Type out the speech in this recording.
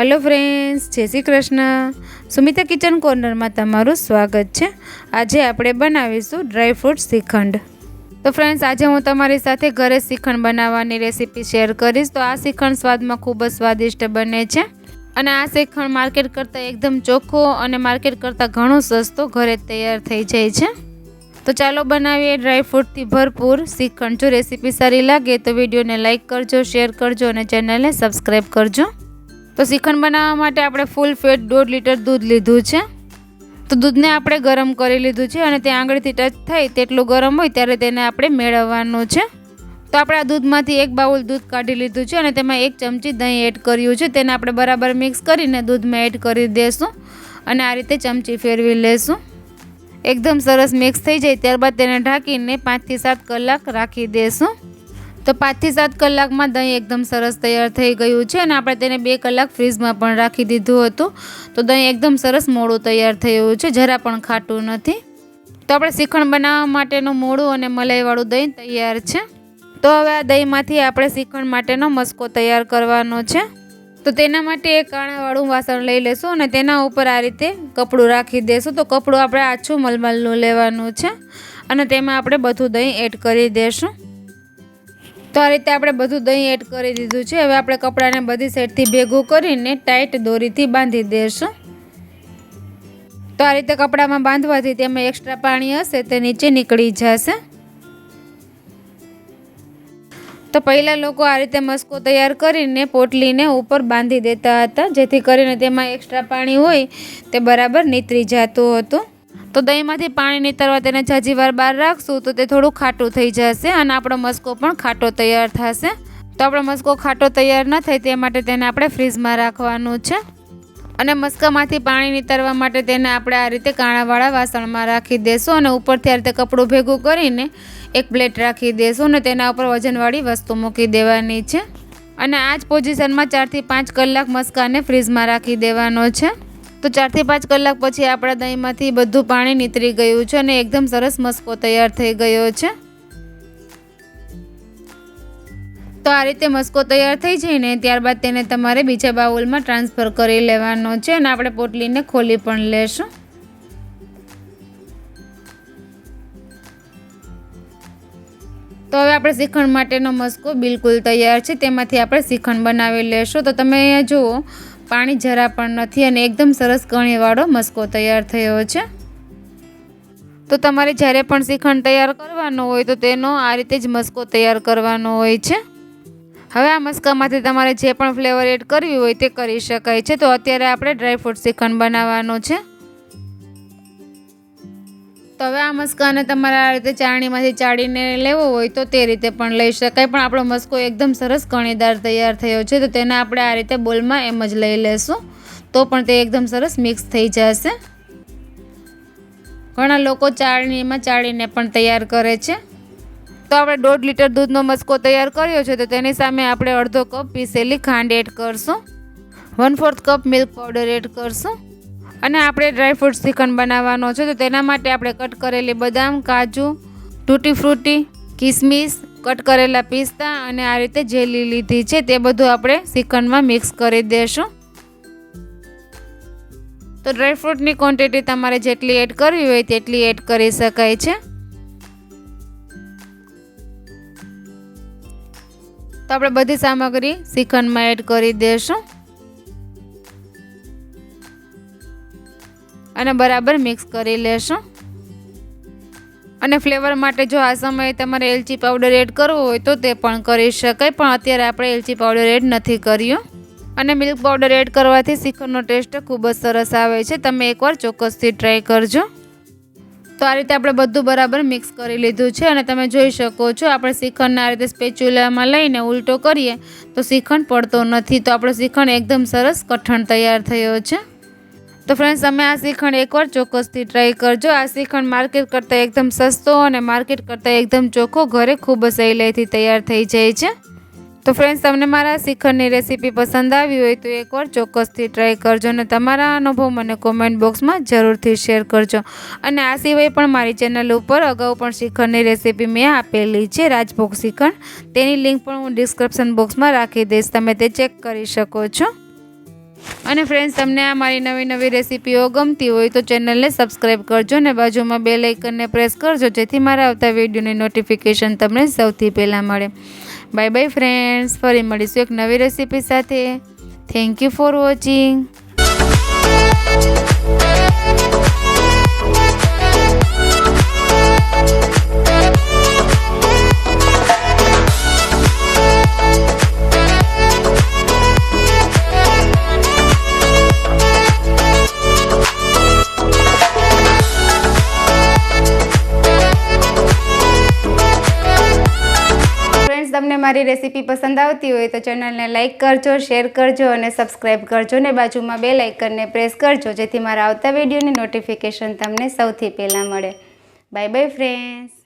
Hello friends, जय Shri Krishna. Sumita kitchen corner में तमारुं स्वागत है। आज आपणे बनावीशुं ड्राय फ्रूट श्रीखंड। तो फ्रेंड्स, आज हूँ तमारी साथे घरे श्रीखंड बनाववानी रेसिपी शेर करीश। तो आ श्रीखंड स्वाद में खूब ज स्वादिष्ट बने छे अने आ श्रीखंड मार्केट करता एकदम चोखो अने मार्केट करता घणो सस्तो घरे तैयार थई जाय छे। तो चलो बनावीए ड्राय फ्रूट थी भरपूर श्रीखंड। जो रेसिपी सारी लगे तो विडियो ने लाइक करजो, शेर करजो और चेनल ने सब्सक्राइब करजो। तो श्रीखंड बनाववा माटे आपणे फूल फेट 1.5 लीटर दूध लीधुं छे। तो दूध ने आपणे गरम करी लीधुं छे अने ते आंगळीथी टच थाय तेटલું गरम होय त्यारे तेने आपणे मेळववानुं छे। तो आपणे आ दूधमांथी 1 बाउल दूध काढी लीधुं छे अने तेमां 1 चमची दહીં एड कर्युं छे। तेने आपणे बराबर मिक्स करीने दूधमां एड करी देशुं अने आ रीते चमची फेरवी लेशुं। एकदम सरस मिक्स थई जाय त्यारबाद तेने ढांकीने 5 થી 7 कलाक राखी देशुं। तो 5 થી 7 कलाक में दही एकदम सरस तैयार थई गयुं छे अने आपणे तेने 2 कलाक फ्रीज में पण राखी दीधुं हतुं। तो दही एकदम सरस मोळुं तैयार थयुं छे, जरा पण खाटुं नथी। तो आपणे श्रीखंड बनाववा माटेनुं मोळुं अने मलाईवाळुं दही तैयार छे। तो हवे आ दहीमांथी आपणे श्रीखंड माटेनो मस्को तैयार करवानो छे। तो तेना माटे एक काणावाळुं वासण लई लेशुं अने तेना उपर आ रीते कपडું राखी देशुं। तो कपडું आपणे आछું मलमलનું लेवानुं छे अने तेमां आपणे बधुं दही एड करी देशुं। तो आ रीते आपणे बधुं दही एड करी दीधुं छे। हवे आपणे कपડાને बधी साइडथी भेगुं करीने टाइट दोरीथी बांधी देशुं। तो आ रीते कपડામાં बांधवाथी तेमां एक्स्ट्रा पाणी हशे ते नीचे નીકળી जशे। तो पहला लोको आ रीते मस्को तैयार करीने पोटलीने ऊपर बांधी देता हता, जेथी करीने तेमां एक्स्ट्रा पाणी होय ते बराबर નીતરી जातुं हतुं। तो दहीमांथी पाणी નીતરવા तेने जाजी वार बहार राखशुं तो ते थोडું खाटું થઈ જશે અને આપણો મસ્કો પણ ખાટો તૈયાર થશે। તો આપણો મસ્કો ખાટો તૈયાર ન થાય તે માટે તેને આપણે ફ્રીઝમાં રાખવાનું છે અને મસ્કામાંથી પાણી નીતરવા માટે તેને આપણે આ રીતે કાણાવાળા વાસણમાં રાખી દેશું અને ઉપરથી આ રીતે કપડું ભેગું કરીને એક પ્લેટ રાખી દેશું અને તેના ઉપર વજનવાળી વસ્તુ મૂકી દેવાની છે અને આ જ પોઝિશનમાં 4 થી 5 કલાક મસ્કાને ફ્રીઝમાં રાખી દેવાનો છે। तो 4 થી 5 કલાક પછી આપણા દહીંમાંથી બધું પાણી નીતરી ગયું છે અને એકદમ સરસ મસ્કો તૈયાર થઈ ગયો છે। તો આ રીતે મસ્કો તૈયાર થઈ જાય ને ત્યારબાદ તેને તમારે બીજા બાઉલમાં ટ્રાન્સફર કરી લેવાનો છે અને આપણે પોટલીને ખોલી પણ લેશું। તો હવે આપણે શ્રીખંડ માટેનો મસ્કો બિલકુલ તૈયાર છે, તેમાંથી આપણે શ્રીખંડ બનાવી લેશું। તો તમે અહીંયા જુઓ पाणी जरा पण नथी अने एकदम सरस कणीवाळो मस्को तैयार थयो छे। तो तमारे ज्यारे पण श्रीखंड तैयार करवानो होय तो तेनो आ रीते ज मस्को तैयार करवानो होय छे। हवे आ मस्कामांथी तमारे जे पण फ्लेवर एड करवी होय ते करी शकाय छे। तो अत्यारे आपणे ड्राय फ्रूट श्रीखंड बनाववानो छे। तो हवे आ मस्काने तमारे आ रीते चाळणीमांथी चाळीने लेवो होय तो ते रीते पण लई शकाय, पण आपणो मस्को एकदम सरस कणीदार तैयार थयो छे। तो तेने आपणे आ रीते बोलमां एम ज लई लेशुं तो पण ते एकदम सरस मिक्स थई जशे। घणा लोको चाळणीमां चाळीने पण तैयार करे छे। तो आपणे 1.5 लीटर दूधनो मस्को तैयार कर्यो छे तो तेनी सामे आपणे अर्धो कप पीसेली खांड एड करशुं, 1/4 कप मिल्क पाउडर एड करशुं અને આપણે ડ્રાય ફ્રૂટ શ્રીખંડ બનાવવાનો છે। તો તેના માટે આપણે કટ કરેલી બદામ, કાજુ, ટૂટી ફ્રૂટી, કિસમિસ, કટ કરેલા પિસ્તા અને આ રીતે જેલી લીધી છે તે બધું આપણે શ્રીખંડમાં મિક્સ કરી દેશું। તો ડ્રાય ફ્રૂટની ક્વોન્ટિટી તમારે જેટલી એડ કરવી હોય તેટલી એડ કરી શકાય છે। તો આપણે બધી સામગ્રી શ્રીખંડમાં એડ કરી દેશું અને બરાબર મિક્સ કરી લેશું। અને ફ્લેવર માટે જો આ સમયે તમારે એલચી પાવડર એડ કરવો હોય તો તે પણ કરી શકાય, પણ અત્યારે આપણે એલચી પાવડર એડ નથી કર્યો। અને મિલ્ક પાવડર એડ કરવાથી શ્રીખંડનો ટેસ્ટ ખૂબ જ સરસ આવે છે, તમે એકવાર ચોક્કસથી ટ્રાય કરજો। તો આ રીતે આપણે બધું બરાબર મિક્સ કરી લીધું છે અને તમે જોઈ શકો છો આપણે શ્રીખંડને આ રીતે સ્પેચ્યુલામાં લઈને ઉલટો કરીએ તો શ્રીખંડ પડતો નથી। તો આપણો શ્રીખંડ એકદમ સરસ કઠણ તૈયાર થયો છે। तो फ्रेंड्स, તમે આ શ્રીખંડ એકવાર ચોક્કસથી ટ્રાય કરજો। આ શ્રીખંડ માર્કેટ કરતાં એકદમ સસ્તો અને માર્કેટ કરતાં એકદમ ચોખ્ખો ઘરે ખૂબ જ સહેલાઈથી તૈયાર થઈ જાય છે। તો ફ્રેન્ડ્સ, તમને મારા શ્રીખંડની રેસીપી પસંદ આવી હોય તો એકવાર ચોક્કસથી ટ્રાય કરજો અને તમારા અનુભવ મને કોમેન્ટ બોક્સમાં જરૂરથી શેર કરજો। અને આ સિવાય પણ મારી ચેનલ ઉપર અગાઉ પણ શ્રીખંડની રેસીપી મેં આપેલી છે, રાજભોગ શ્રીખંડ, તેની લિંક પણ હું ડિસ્ક્રિપ્શન બોક્સમાં રાખી દઈશ, તમે તે ચેક કરી શકો છો। અને ફ્રેન્ડ્સ, તમને આ મારી નવી રેસીપીઓ ગમતી હોય તો ચેનલને સબસ્ક્રાઈબ કરજો ને બાજુમાં બેલ આઇકનને પ્રેસ કરજો, જેથી મારા આવતા વિડીયોની નોટિફિકેશન તમને સૌથી પહેલાં મળે. બાય બાય ફ્રેન્ડ્સ, ફરી મળીશું એક નવી રેસીપી સાથે. Thank you for watching. તમને મારી રેસીપી પસંદ આવતી હોય તો ચેનલને લાઇક કરજો, શેર કરજો અને સબસ્ક્રાઈબ કરજો ને બાજુમાં બેલ આઇકનને પ્રેસ કરજો, જેથી મારા આવતા વિડીયોની નોટિફિકેશન તમને સૌથી પહેલાં મળે. Bye bye friends.